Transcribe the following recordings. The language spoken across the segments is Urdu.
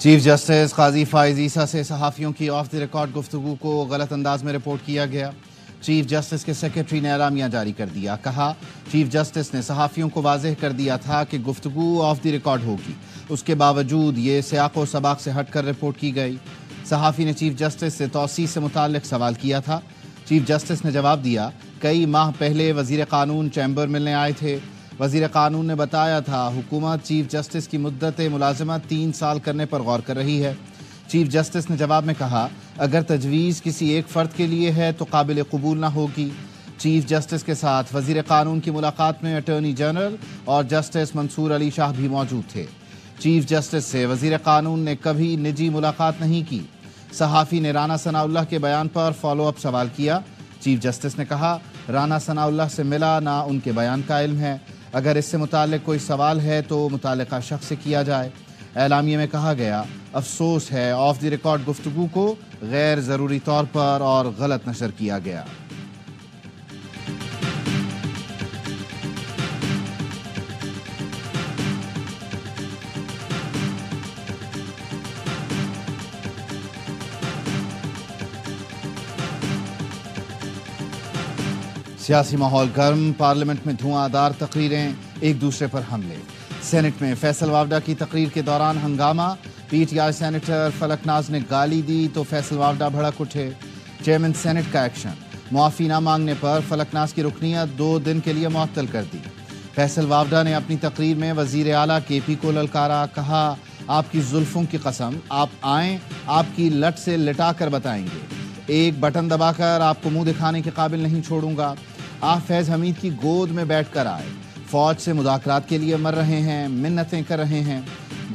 چیف جسٹس قاضی فائز عیسیٰ سے صحافیوں کی آف دی ریکارڈ گفتگو کو غلط انداز میں رپورٹ کیا گیا۔ چیف جسٹس کے سیکرٹری نے اعلامیہ جاری کر دیا۔ کہا، چیف جسٹس نے صحافیوں کو واضح کر دیا تھا کہ گفتگو آف دی ریکارڈ ہوگی، اس کے باوجود یہ سیاق و سباق سے ہٹ کر رپورٹ کی گئی۔ صحافی نے چیف جسٹس سے توسیع سے متعلق سوال کیا تھا۔ چیف جسٹس نے جواب دیا، کئی ماہ پہلے وزیر قانون چیمبر ملنے آئے تھے۔ وزیر قانون نے بتایا تھا حکومت چیف جسٹس کی مدت ملازمت 3 سال کرنے پر غور کر رہی ہے۔ چیف جسٹس نے جواب میں کہا، اگر تجویز کسی ایک فرد کے لیے ہے تو قابل قبول نہ ہوگی۔ چیف جسٹس کے ساتھ وزیر قانون کی ملاقات میں اٹارنی جنرل اور جسٹس منصور علی شاہ بھی موجود تھے۔ چیف جسٹس سے وزیر قانون نے کبھی نجی ملاقات نہیں کی۔ صحافی نے رانا ثناء اللہ کے بیان پر فالو اپ سوال کیا۔ چیف جسٹس نے کہا، رانا ثناء اللہ سے ملا نہ ان کے بیان کا علم ہے، اگر اس سے متعلق کوئی سوال ہے تو متعلقہ شخص سے کیا جائے۔ اعلامیے میں کہا گیا، افسوس ہے آف دی ریکارڈ گفتگو کو غیر ضروری طور پر اور غلط نشر کیا گیا۔ سیاسی ماحول گرم، پارلیمنٹ میں دھواں دار تقریریں، ایک دوسرے پر حملے۔ سینٹ میں فیصل وافڈا کی تقریر کے دوران ہنگامہ، پی ٹی آئی سینیٹر فلک ناز نے گالی دی تو فیصل وافڈا بھڑک اٹھے۔ چیئرمین سینٹ کا ایکشن، معافی نہ مانگنے پر فلک ناز کی رکنیت 2 دن کے لیے معطل کر دی۔ فیصل وافڈا نے اپنی تقریر میں وزیر اعلیٰ کے پی کو للکارا، کہا، آپ کی زلفوں کی قسم، آپ آئیں، آپ کی لٹ سے لٹا کر بتائیں گے، ایک بٹن دبا کر آپ کو منہ دکھانے کے قابل نہیں چھوڑوں گا۔ آپ فیض حمید کی گود میں بیٹھ کر آئے، فوج سے مذاکرات کے لیے مر رہے ہیں، منتیں کر رہے ہیں،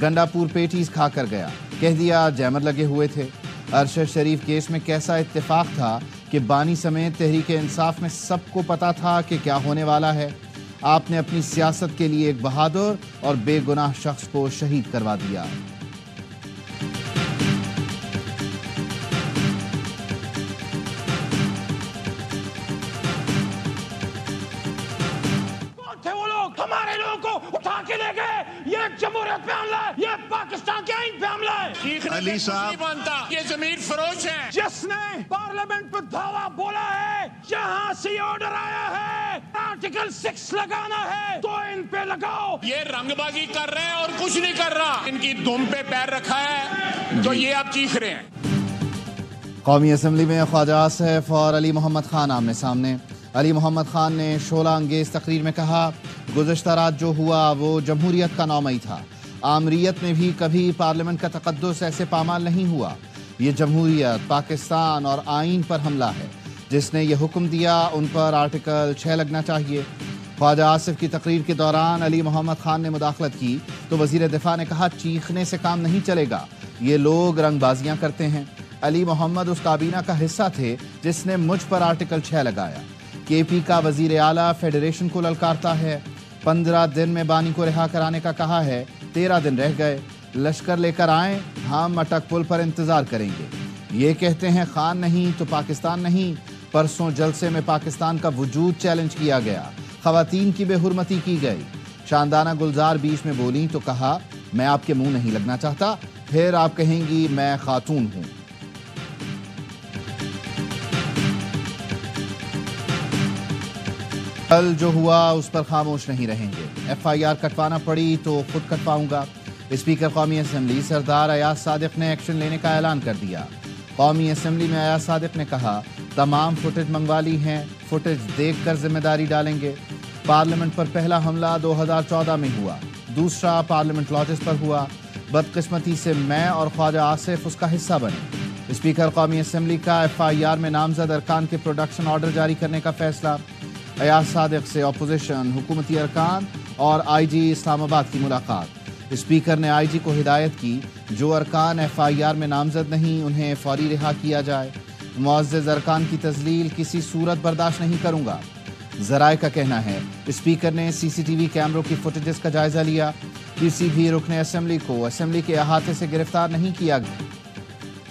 گنڈا پور پیٹیز کھا کر گیا، کہہ دیا جیمر لگے ہوئے تھے۔ ارشد شریف کیس میں کیسا اتفاق تھا کہ بانی سمیت تحریک انصاف میں سب کو پتا تھا کہ کیا ہونے والا ہے۔ آپ نے اپنی سیاست کے لیے ایک بہادر اور بے گناہ شخص کو شہید کروا دیا۔ ہمارے لوگوں کو اٹھا کے لے گئے، یہ جمہوریت پہ حملہ ہے، یہ پاکستان کے آئین پہ حملہ ہے۔ علی صاحب، یہ ضمیر فروش ہے جس نے پارلیمنٹ پہ دعویٰ بولا ہے، جہاں سے آرڈر آیا ہے آرٹیکل 6 لگانا ہے تو ان پہ لگاؤ۔ یہ رنگ بازی کر رہے ہیں اور کچھ نہیں کر رہا، ان کی دم پہ پیر رکھا ہے تو یہ آپ چیخ رہے ہیں۔ قومی اسمبلی میں خواجہ آصف اور علی محمد خان آمنے سامنے۔ علی محمد خان نے شعلہ انگیز تقریر میں کہا، گزشتہ رات جو ہوا وہ جمہوریت کا نامئی تھا، آمریت میں بھی کبھی پارلیمنٹ کا تقدس ایسے پامال نہیں ہوا۔ یہ جمہوریت، پاکستان اور آئین پر حملہ ہے، جس نے یہ حکم دیا ان پر آرٹیکل 6 لگنا چاہیے۔ خواجہ آصف کی تقریر کے دوران علی محمد خان نے مداخلت کی تو وزیر دفاع نے کہا، چیخنے سے کام نہیں چلے گا، یہ لوگ رنگ بازیاں کرتے ہیں۔ علی محمد اس کابینہ کا حصہ تھے جس نے مجھ پر آرٹیکل 6 لگایا۔ کے پی کا وزیر اعلیٰ فیڈریشن کو للکارتا ہے، 15 دن میں بانی کو رہا کرانے کا کہا ہے، 13 دن رہ گئے، لشکر لے کر آئیں، ہم اٹک پل پر انتظار کریں گے۔ یہ کہتے ہیں خان نہیں تو پاکستان نہیں۔ پرسوں جلسے میں پاکستان کا وجود چیلنج کیا گیا، خواتین کی بے حرمتی کی گئی۔ شاندانہ گلزار بیچ میں بولیں تو کہا، میں آپ کے منہ نہیں لگنا چاہتا، پھر آپ کہیں گی میں خاتون ہوں۔ کل جو ہوا اس پر خاموش نہیں رہیں گے، ایف آئی آر کٹوانا پڑی تو خود کٹواؤں گا۔ اسپیکر قومی اسمبلی سردار ایاز صادق نے ایکشن لینے کا اعلان کر دیا۔ قومی اسمبلی میں ایاز صادق نے کہا، تمام فوٹیج منگوا لی ہیں، فوٹیج دیکھ کر ذمہ داری ڈالیں گے۔ پارلیمنٹ پر پہلا حملہ 2014 میں ہوا، دوسرا پارلیمنٹ لاجز پر ہوا، بدقسمتی سے میں اور خواجہ آصف اس کا حصہ بنے۔ اسپیکر قومی اسمبلی کا ایف آئی آر میں نامزد ارکان کے پروڈکشن آرڈر جاری کرنے کا فیصلہ۔ ایاز صادق سے اپوزیشن، حکومتی ارکان اور آئی جی اسلام آباد کی ملاقات۔ اسپیکر نے آئی جی کو ہدایت کی، جو ارکان ایف آئی آر میں نامزد نہیں انہیں فوری رہا کیا جائے۔ معزز ارکان کی تذلیل کسی صورت برداشت نہیں کروں گا۔ ذرائع کا کہنا ہے، اسپیکر نے سی سی ٹی وی کیمروں کی فوٹیجز کا جائزہ لیا، کسی بھی رکن اسمبلی کو اسمبلی کے احاطے سے گرفتار نہیں کیا گیا۔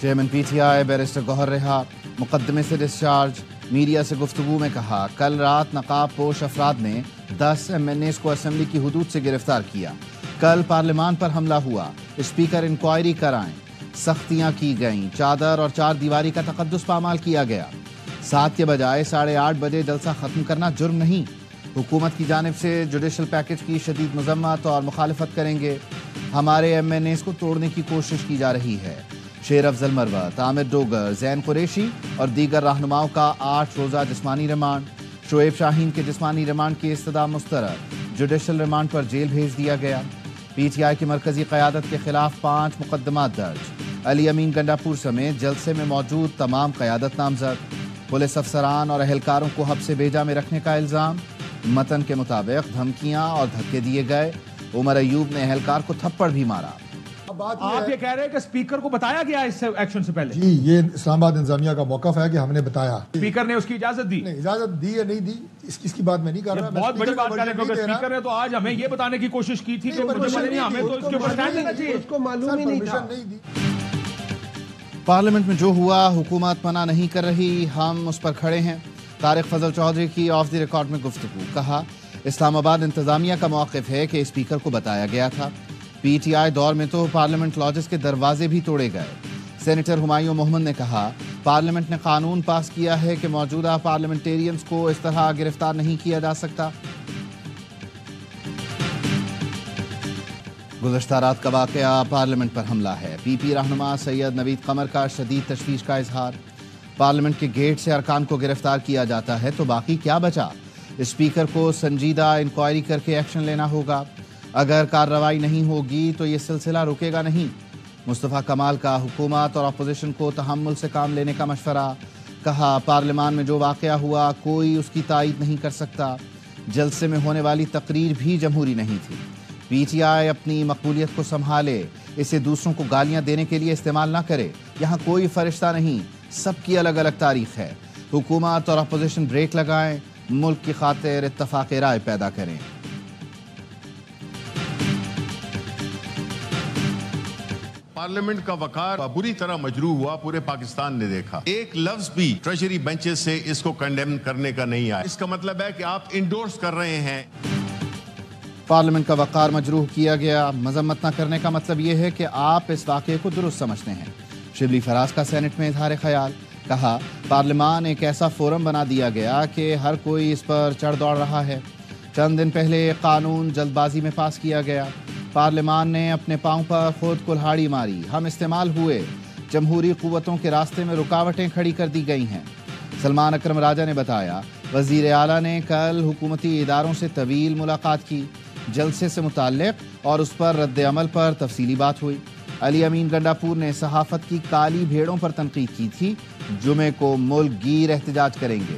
Chairman P T I barrister Gohar رہا، مقدمے سے ڈسچارج۔ میڈیا سے گفتگو میں کہا، کل رات نقاب پوش افراد نے 10 ایم این ایز کو اسمبلی کی حدود سے گرفتار کیا۔ کل پارلیمان پر حملہ ہوا، اسپیکر انکوائری کرائیں، سختیاں کی گئیں، چادر اور چار دیواری کا تقدس پامال کیا گیا۔ 7 کے بجائے 8:30 بجے جلسہ ختم کرنا جرم نہیں۔ حکومت کی جانب سے جوڈیشل پیکج کی شدید مذمت اور مخالفت کریں گے۔ ہمارے MNAs کو توڑنے کی کوشش کی جا رہی ہے۔ شیر افضل مروت، عامر ڈوگر، زین قریشی اور دیگر رہنماؤں کا 8 روزہ جسمانی ریمانڈ۔ شعیب شاہین کے جسمانی ریمانڈ کی استدعا مسترد، جوڈیشل ریمانڈ پر جیل بھیج دیا گیا۔ PTI کی مرکزی قیادت کے خلاف 5 مقدمات درج۔ علی امین گنڈاپور سمیت جلسے میں موجود تمام قیادت نامزد۔ پولیس افسران اور اہلکاروں کو حبس بیجا میں رکھنے کا الزام۔ متن کے مطابق دھمکیاں اور دھکے دیے گئے۔ عمر ایوب نے اہلکار کو تھپڑ بھی مارا۔ آپ یہ کہہ رہے ہیں کہ اسپیکر کو بتایا گیا اس ایکشن سے پہلے؟ جی، یہ اسلام آباد انتظامیہ کا موقف ہے کہ ہم نے بتایا۔ اسپیکر نے اس کی اجازت دی؟ نہیں، اجازت دی یا نہیں دی اس کی بات میں نہیں کر رہا۔ بہت بڑی بات کر رہے ہیں کیونکہ اسپیکر نے تو آج ہمیں یہ بتانے کی کوشش کی تھی کہ ہمیں تو اس کے اوپر اسٹینڈ لینا چاہیے۔ اس کو معلوم ہی نہیں تھا۔ پارلیمنٹ میں جو ہوا حکومت منع نہیں کر رہی، ہم اس پر کھڑے ہیں۔ طارق فضل چودھری کی آف دی ریکارڈ میں گفتگو، کہا اسلام آباد انتظامیہ کا موقف ہے کہ اسپیکر کو بتایا گیا تھا۔ PTI دور میں تو پارلیمنٹ لاجز کے دروازے بھی توڑے گئے۔ سینیٹر ہمایوں محمد نے کہا پارلیمنٹ نے قانون پاس کیا ہے کہ موجودہ پارلیمنٹیرینز کو اس طرح گرفتار نہیں کیا جا سکتا۔ گزشتہ رات کا واقعہ پارلیمنٹ پر حملہ ہے۔ PP رہنما سید نوید قمر کا شدید تشویش کا اظہار۔ پارلیمنٹ کے گیٹ سے ارکان کو گرفتار کیا جاتا ہے تو باقی کیا بچا؟ اسپیکر کو سنجیدہ انکوائری کر کے ایکشن لینا ہوگا۔ اگر کارروائی نہیں ہوگی تو یہ سلسلہ رکے گا نہیں۔ مصطفیٰ کمال کا حکومت اور اپوزیشن کو تحمل سے کام لینے کا مشورہ، کہا پارلیمان میں جو واقعہ ہوا کوئی اس کی تائید نہیں کر سکتا۔ جلسے میں ہونے والی تقریر بھی جمہوری نہیں تھی۔ PTI اپنی مقبولیت کو سنبھالے، اسے دوسروں کو گالیاں دینے کے لیے استعمال نہ کرے۔ یہاں کوئی فرشتہ نہیں، سب کی الگ الگ تاریخ ہے۔ حکومت اور اپوزیشن بریک لگائیں، ملک کی خاطر اتفاق رائے پیدا کریں۔ پارلیمنٹ کا وقار بری طرح مجروح ہوا، پورے پاکستان نے دیکھا۔ ایک لفظ بھی ٹریجری بینچز سے اس کو کنڈیم کرنے کا نہیں آیا۔ اس کا مطلب ہے کہ آپ انڈورس کر رہے ہیں۔ پارلیمنٹ کا وقار مجروح کیا گیا۔ مذمت نہ کرنے کا مطلب یہ ہے کہ آپ اس واقعے کو درست سمجھتے ہیں۔ شبلی فراز کا سینٹ میں اظہار خیال، کہا پارلیمان ایک ایسا فورم بنا دیا گیا کہ ہر کوئی اس پر چڑھ دوڑ رہا ہے۔ چند دن پہلے قانون جلد بازی میں پاس کیا گیا۔ پارلیمان نے اپنے پاؤں پر خود کلہاڑی ماری، ہم استعمال ہوئے، جمہوری قوتوں کے راستے میں رکاوٹیں کھڑی کر دی گئی ہیں۔ سلمان اکرم راجہ نے بتایا وزیر اعلیٰ نے کل حکومتی اداروں سے طویل ملاقات کی، جلسے سے متعلق اور اس پر رد عمل پر تفصیلی بات ہوئی۔ علی امین گنڈاپور نے صحافت کی کالی بھیڑوں پر تنقید کی تھی، جمعے کو ملک گیر احتجاج کریں گے۔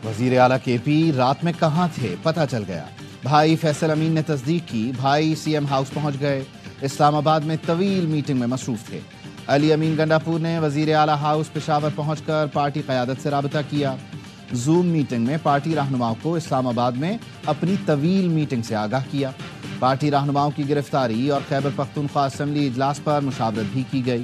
وزیر اعلیٰ KP رات میں کہاں تھے پتہ چل گیا۔ بھائی فیصل امین نے تصدیق کی، بھائی CM ہاؤس پہنچ گئے، اسلام آباد میں طویل میٹنگ میں مصروف تھے۔ علی امین گنڈاپور نے وزیر اعلیٰ ہاؤس پشاور پہنچ کر پارٹی قیادت سے رابطہ کیا۔ زوم میٹنگ میں پارٹی رہنماؤں کو اسلام آباد میں اپنی طویل میٹنگ سے آگاہ کیا۔ پارٹی رہنماؤں کی گرفتاری اور خیبر پختونخوا اسمبلی اجلاس پر مشاورت بھی کی گئی۔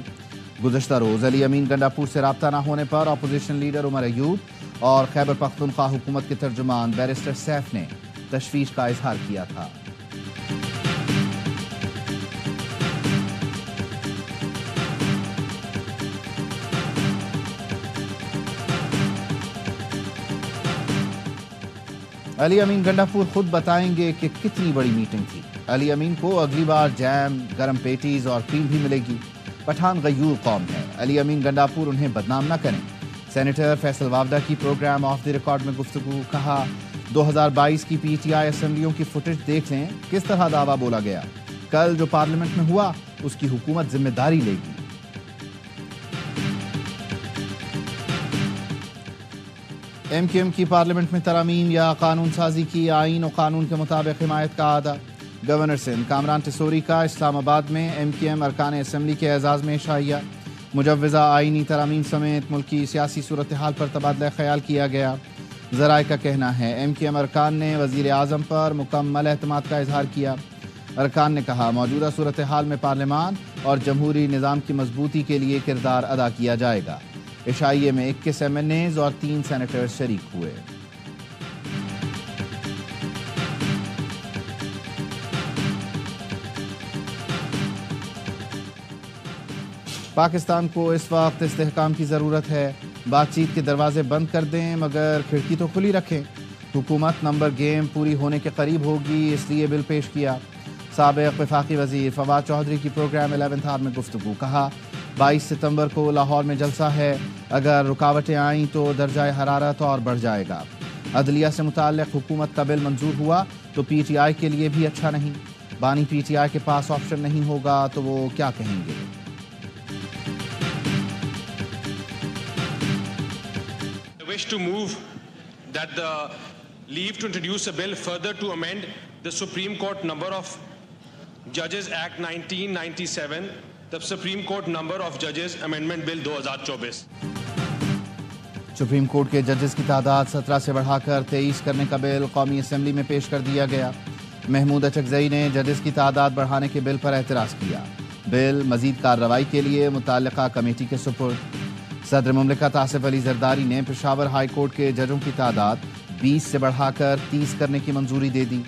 گزشتہ روز علی امین گنڈاپور سے رابطہ نہ ہونے پر اپوزیشن لیڈر عمر ایوب اور خیبر پختونخوا حکومت کے ترجمان بیرسٹر سیف نے تشویش کا اظہار کیا تھا۔ علی امین گنڈاپور خود بتائیں گے کہ کتنی بڑی میٹنگ تھی۔ علی امین کو اگلی بار جیم، گرم پیٹیز اور کریم بھی ملے گی۔ پٹھان غیور قوم ہے، علی امین گنڈاپور انہیں بدنام نہ کریں۔ سینیٹر فیصل وافدہ کی پروگرام آف دی ریکارڈ میں گفتگو، کہا 2022 کی PTI اسمبلیوں کی فوٹیج دیکھ لیں، کس طرح دعویٰ بولا گیا۔ کل جو پارلیمنٹ میں ہوا اس کی حکومت ذمہ داری لے گی۔ MQM کی پارلیمنٹ میں ترامیم یا قانون سازی کی، آئین و قانون کے مطابق حمایت کا اعادہ۔ گورنر سندھ کامران ٹسوری کا اسلام آباد میں MQM ارکان اسمبلی کے اعزاز میں شائعہ۔ مجوزہ آئینی ترامیم سمیت ملکی سیاسی صورتحال پر تبادلہ خیال کیا گیا۔ ذرائع کا کہنا ہے MQM ارکان نے وزیر اعظم پر مکمل اعتماد کا اظہار کیا۔ ارکان نے کہا موجودہ صورتحال میں پارلیمان اور جمہوری نظام کی مضبوطی کے لیے کردار ادا کیا جائے گا۔ عشائیے میں 21 MNAs اور 3 سینیٹرز شریک ہوئے۔ پاکستان کو اس وقت استحکام کی ضرورت ہے، بات چیت کے دروازے بند کر دیں مگر کھڑکی تو کھلی رکھیں۔ حکومت نمبر گیم پوری ہونے کے قریب ہوگی، اس لیے بل پیش کیا۔ سابق وفاقی وزیر فواد چودھری کی پروگرام 11th آور میں گفتگو، کہا 22 ستمبر کو لاہور میں جلسہ ہے، اگر رکاوٹیں آئیں تو درجہ حرارت اور بڑھ جائے گا۔ عدلیہ سے متعلق حکومت کا بل منظور ہوا تو PTI کے لیے بھی اچھا نہیں، بانی PTI کے پاس آپشن نہیں ہوگا تو وہ کیا کہیں گے؟ Wish to move that the leave to introduce a bill further to amend the Supreme Court number of Judges Act 1997, the Supreme Court number of Judges Amendment Bill 2024۔ Supreme court کے ججز کی تعداد 17 سے بڑھا کر 23 کرنے کا بل قومی اسمبلی میں پیش کر دیا گیا۔ محمود اچکزئی نے ججز کی تعداد بڑھانے کے بل پر اعتراض کیا۔ بل مزید کارروائی کے لیے متعلقہ کمیٹی کے سپرد۔ صدر مملکت آصف علی زرداری نے پشاور ہائی کورٹ کے ججوں کی تعداد 20 سے بڑھا کر 30 کرنے کی منظوری دے دی۔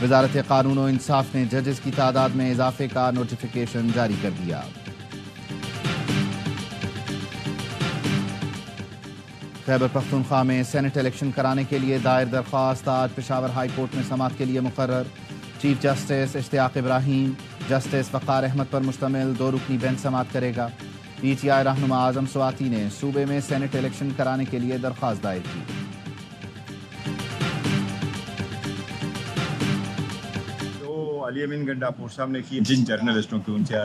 وزارت قانون و انصاف نے ججز کی تعداد میں اضافے کا نوٹیفیکیشن جاری کر دیا۔ خیبر پختونخوا میں سینٹ الیکشن کرانے کے لیے دائر درخواست آج پشاور ہائی کورٹ میں سماعت کے لیے مقرر۔ چیف جسٹس اشتیاق ابراہیم جسٹس وقار احمد پر مشتمل 2 رکنی بینچ سماعت کرے گا۔ PTI رہنما اعظم سواتی نے صوبے میں سینٹ الیکشن کرانے کے لیے درخواست دائر کی۔ جو علی امین گنڈاپور صاحب نے کی، جن جرنلسٹوں کی ان سے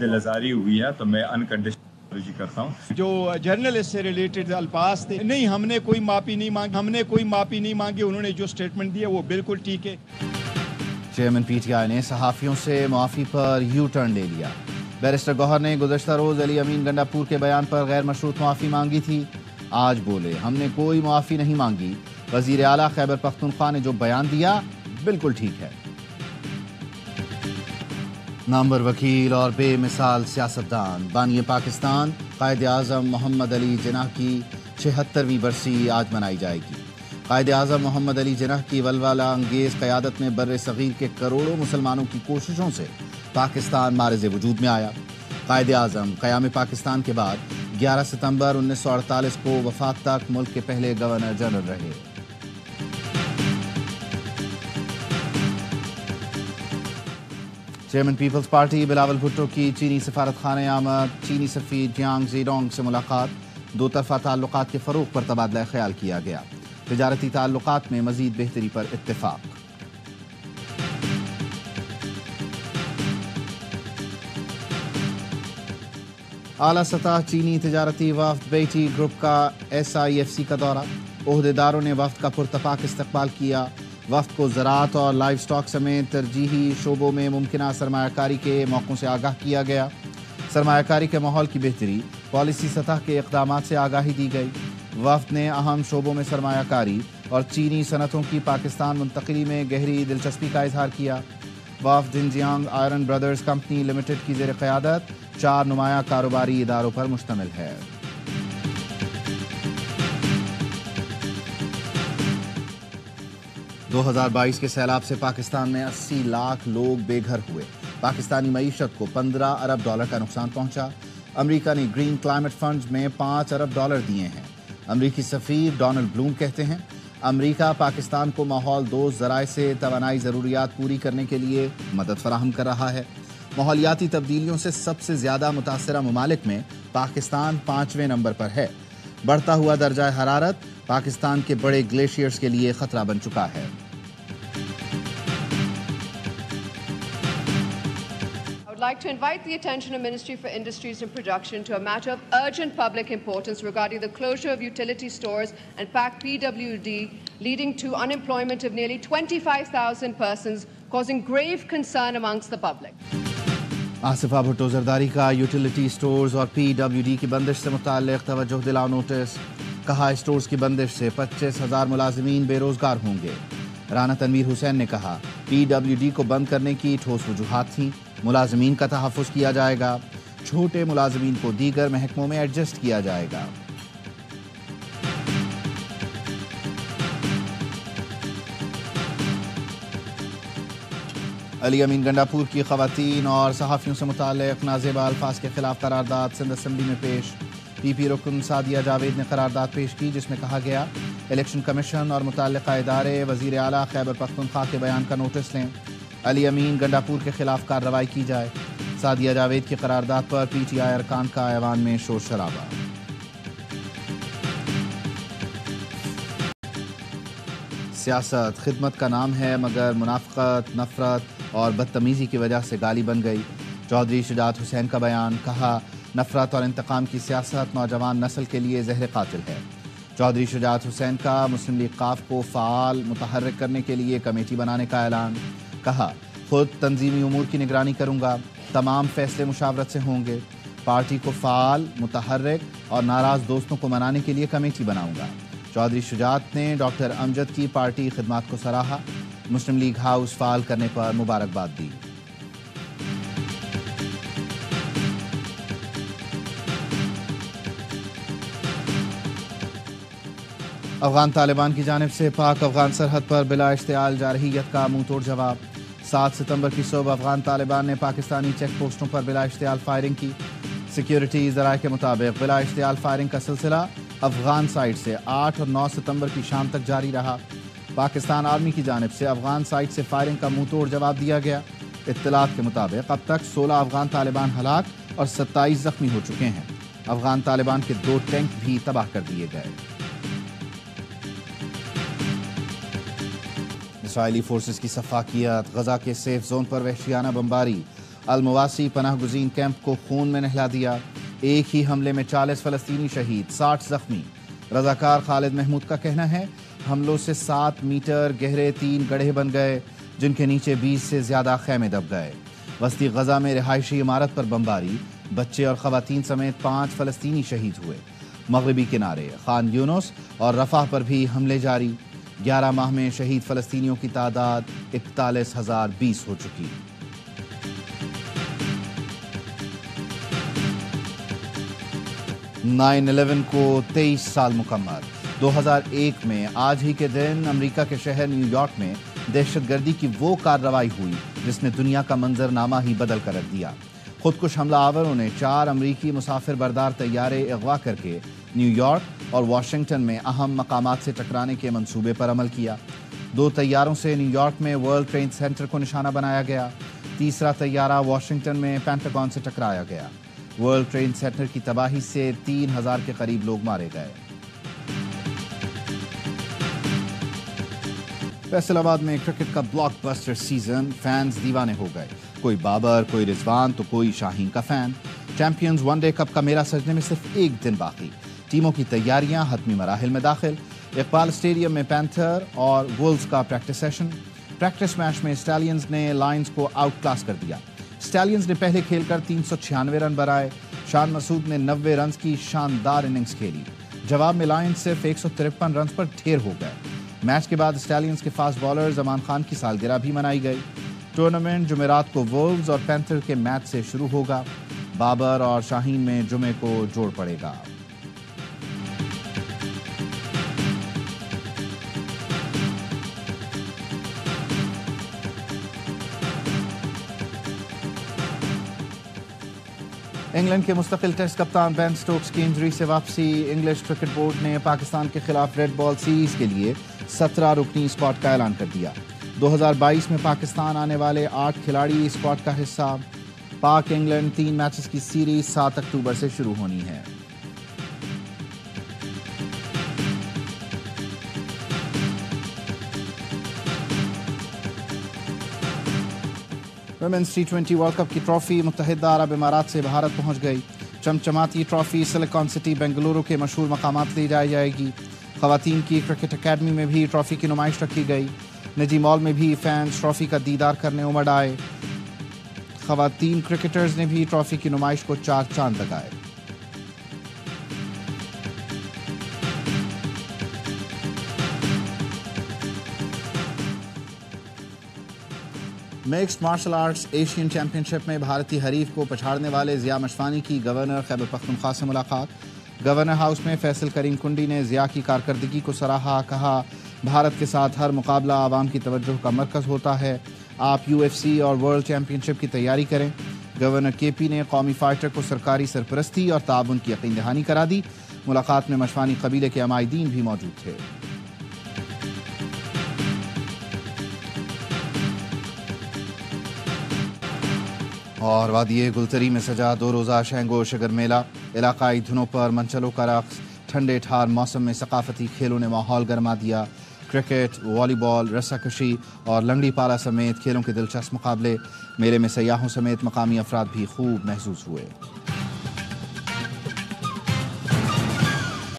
دل آزاری ہوئی ہے تو میں انکنڈیشنل اپولوجی کرتا ہوں۔ جو جرنلسٹ سے ریلیٹڈ الفاظ تھے، نہیں ہم نے کوئی معافی نہیں مانگی، انہوں نے جو سٹیٹمنٹ دیا وہ بالکل ٹھیک ہے۔ چیئرمین PTI نے صحافیوں سے معافی پر یو ٹرن لے لیا۔ بیرسٹر گوہر نے گزشتہ روز علی امین گنڈاپور کے بیان پر غیر مشروط معافی مانگی تھی، آج بولے ہم نے کوئی معافی نہیں مانگی، وزیر اعلیٰ خیبر پختونخوا نے جو بیان دیا بالکل ٹھیک ہے۔ نامور وکیل اور بے مثال سیاستدان بانی پاکستان قائد اعظم محمد علی جناح کی 76ویں برسی آج منائی جائے گی۔ قائد اعظم محمد علی جناح کی ولولہ انگیز قیادت میں بر صغیر کے کروڑوں مسلمانوں کی کوششوں سے پاکستان معرض وجود میں آیا۔ قائد اعظم قیام پاکستان کے بعد 11 ستمبر 1948 کو وفات تک ملک کے پہلے گورنر جنرل رہے۔ چیئرمین پیپلز پارٹی بلاول بھٹو کی چینی سفارت خانے آمد، چینی سفیر جیانگ زیڈونگ سے ملاقات، 2 طرفہ تعلقات کے فروغ پر تبادلہ خیال کیا گیا۔ تجارتی تعلقات میں مزید بہتری پر اتفاق۔ اعلیٰ سطح چینی تجارتی وفد بیٹی گروپ کا SIFC کا دورہ، عہدیداروں نے وفد کا پرتپاک استقبال کیا۔ وفد کو زراعت اور لائف سٹاک سمیت ترجیحی شعبوں میں ممکنہ سرمایہ کاری کے موقعوں سے آگاہ کیا گیا۔ سرمایہ کاری کے ماحول کی بہتری، پالیسی سطح کے اقدامات سے آگاہی دی گئی۔ وفد نے اہم شعبوں میں سرمایہ کاری اور چینی صنعتوں کی پاکستان منتقلی میں گہری دلچسپی کا اظہار کیا۔ وفد جنجیانگ آئرن برادرز کمپنی لمیٹڈ کی زیر قیادت 4 نمایاں کاروباری اداروں پر مشتمل ہے۔ (2022) کے سیلاب سے پاکستان میں 80 لاکھ لوگ بے گھر ہوئے۔ پاکستانی معیشت کو $15 ارب کا نقصان پہنچا۔ امریکہ نے گرین کلائمیٹ فنڈز میں $5 ارب دیے ہیں۔ امریکی سفیر ڈونلڈ بلوم کہتے ہیں امریکہ پاکستان کو ماحول دوست ذرائع سے توانائی ضروریات پوری کرنے کے لیے مدد فراہم کر رہا ہے۔ ماحولیاتی تبدیلیوں سے سب سے زیادہ متاثرہ ممالک میں پاکستان 5ویں نمبر پر ہے۔ بڑھتا ہوا درجہ حرارت پاکستان کے بڑے گلیشیئرز کے لیے خطرہ بن چکا ہے۔ I would like to invite the attention of Ministry for Industries and Production to a matter of urgent public importance regarding the closure of utility stores and packed PWD, leading to unemployment of nearly 25,000 persons, causing grave concern amongst the public. Asifa Bhutto Zardari کا یوٹیلیٹی سٹورز اور PWD کی بندش سے متعلق توجہ دلاؤ نوٹس، کہا سٹورز کی بندش سے 25,000 ملازمین بے روزگار ہوں گے۔ رانا تنویر حسین نے کہا PWD کو بند کرنے کی ٹھوس وجوہات تھیں، ملازمین کا تحفظ کیا جائے گا، چھوٹے ملازمین کو دیگر محکموں میں ایڈجسٹ کیا جائے گا۔ علی امین گنڈاپور کی خواتین اور صحافیوں سے متعلق نازیبا الفاظ کے خلاف قرارداد سندھ اسمبلی میں پیش۔ پی پی رکن سعدیہ جاوید نے قرارداد پیش کی جس میں کہا گیا الیکشن کمیشن اور متعلقہ ادارے وزیر اعلیٰ خیبر پختونخوا کے بیان کا نوٹس لیں، علی امین گنڈاپور کے خلاف کارروائی کی جائے۔ سعدیہ جاوید کی قرارداد پر پی ٹی آئی ارکان کا ایوان میں شور شرابہ۔ سیاست خدمت کا نام ہے مگر منافقت، نفرت اور بدتمیزی کی وجہ سے گالی بن گئی، چودھری شجاعت حسین کا بیان۔ کہا نفرت اور انتقام کی سیاست نوجوان نسل کے لیے زہر قاتل ہے۔ چودھری شجاعت حسین کا مسلم لیگ قاف کو فعال متحرک کرنے کے لیے کمیٹی بنانے کا اعلان۔ کہا خود تنظیمی امور کی نگرانی کروں گا، تمام فیصلے مشاورت سے ہوں گے، پارٹی کو فعال متحرک اور ناراض دوستوں کو منانے کے لیے کمیٹی بناؤں گا۔ چودھری شجاعت نے ڈاکٹر امجد کی پارٹی خدمات کو سراہا، مسلم لیگ ہاؤس فعال کرنے پر مبارکباد دی۔ افغان طالبان کی جانب سے پاک افغان سرحد پر بلا اشتعال جارحیت کا منہ توڑ جواب۔ 7 ستمبر کی صبح افغان طالبان نے پاکستانی چیک پوسٹوں پر بلا اشتعال فائرنگ کی۔ سیکیورٹی ذرائع کے مطابق بلا اشتعال فائرنگ کا سلسلہ افغان سائٹ سے 8 اور 9 ستمبر کی شام تک جاری رہا۔ پاکستان آرمی کی جانب سے افغان سائٹ سے فائرنگ کا منہ توڑ جواب دیا گیا۔ اطلاعات کے مطابق اب تک 16 افغان طالبان ہلاک اور 27 زخمی ہو چکے ہیں۔ افغان طالبان کے 2 ٹینک بھی تباہ کر دیے گئے۔ اسرائیلی فورسز کی سفاکیت، غزہ کے سیف زون پر وحشیانہ بمباری، المواسی پناہ گزین کیمپ کو خون میں نہلا دیا۔ ایک ہی حملے میں 40 فلسطینی شہید، 60 زخمی۔ رضاکار خالد محمود کا کہنا ہے حملوں سے 7 میٹر گہرے 3 گڑھے بن گئے جن کے نیچے 20 سے زیادہ خیمے دب گئے۔ وسطی غزہ میں رہائشی عمارت پر بمباری، بچے اور خواتین سمیت 5 فلسطینی شہید ہوئے۔ مغربی کنارے، خان یونس اور رفح پر بھی حملے جاری۔ 11 ماہ میں شہید فلسطینیوں کی تعداد 41,020 ہو چکی۔ « 9/11 کو 23 سال مکمل۔ 2001 میں آج ہی کے دن امریکہ کے شہر نیو یارک میں دہشت گردی کی وہ کارروائی ہوئی جس نے دنیا کا منظرنامہ ہی بدل کر رکھ دیا۔ خودکش حملہ آوروں نے 4 امریکی مسافر بردار طیارے اغوا کر کے نیو یارک اور واشنگٹن میں اہم مقامات سے ٹکرانے کے منصوبے پر عمل کیا۔ 2 طیاروں سے نیو یارک میں ورلڈ ٹریڈ سینٹر کو نشانہ بنایا گیا، تیسرا طیارہ واشنگٹن میں پینٹاگون سے ٹکرایا گیا۔ ورلڈ ٹریڈ سینٹر کی تباہی سے 3000 کے قریب لوگ مارے گئے۔ فیصل آباد میں کرکٹ کا بلاک بسٹر سیزن، فینز دیوانے ہو گئے، کوئی بابر، کوئی رضوان تو کوئی شاہین کا fan. Champions one day cup کا میلہ سجنے میں صرف 1 دن باقی، ٹیموں کی تیاریاں حتمی مراحل میں داخل۔ اقبال اسٹیڈیم میں پینتھر اور وولز کا پریکٹس سیشن۔ پریکٹس میچ میں اسٹیلینز نے لائنز کو آؤٹ کلاس کر دیا۔ اسٹیلینز نے پہلے کھیل کر 396 رن بنائے۔ شان مسعود نے 90 رنز کی شاندار اننگز کھیلی۔ جواب میں لائنز صرف 153 رنز پر ڈھیر ہو گئے۔ میچ کے بعد اسٹیلینز کے فاسٹ بالر زمان خان کی سالگرہ بھی منائی گئی۔ ٹورنامنٹ جمعرات کو وولز اور پینتھر کے میچ سے شروع ہوگا۔ بابر اور شاہین میں جمعے کو جوڑ پڑے گا۔ انگلینڈ کے مستقل ٹیسٹ کپتان بین سٹوکس کی انجری سے واپسی۔ انگلش کرکٹ بورڈ نے پاکستان کے خلاف ریڈ بال سیریز کے لیے 17 رکنی اسکواڈ کا اعلان کر دیا۔ 2022 میں پاکستان آنے والے 8 کھلاڑی اسکواڈ کا حصہ۔ پاک انگلینڈ 3 میچز کی سیریز 7 اکتوبر سے شروع ہونی ہے۔ ویمنز T20 ورلڈ کپ کی ٹرافی متحدہ عرب امارات سے بھارت پہنچ گئی۔ چمچماتی ٹرافی سلیکان سٹی بنگلورو کے مشہور مقامات لے جائے گی۔ خواتین کی کرکٹ اکیڈمی میں بھی ٹرافی کی نمائش رکھی گئی۔ نجی مال میں بھی فینز ٹرافی کا دیدار کرنے امڑ آئے۔ خواتین کرکٹرز نے بھی ٹرافی کی نمائش کو 4 چاند لگائے۔ Mixed martial arts Asian championship میں بھارتی حریف کو پچھاڑنے والے ضیاء مشوانی کی گورنر خیبر پختونخوا سے ملاقات۔ گورنر ہاؤس میں فیصل کریم کنڈی نے ضیاء کی کارکردگی کو سراہا۔ کہا بھارت کے ساتھ ہر مقابلہ عوام کی توجہ کا مرکز ہوتا ہے۔ آپ UFC اور ورلڈ چیمپئن شپ کی تیاری کریں. گورنر KP نے قومی فائٹر کو سرکاری سرپرستی اور تعاون کی یقین دہانی کرا دی. ملاقات میں مشوانی قبیلے کے عمائدین بھی موجود تھے. اور وادی گلتری میں سجا 2 روزہ شینگو شگر میلہ. علاقائی دھنوں پر منچلوں کا رقص. ٹھنڈے ٹھار موسم میں ثقافتی کھیلوں نے ماحول گرما دیا. کرکٹ، والی بال، رسہ کشی اور لنگڑی پالا سمیت کھیلوں کے دلچسپ مقابلے. میلے میں سیاحوں سمیت مقامی افراد بھی خوب محظوظ ہوئے.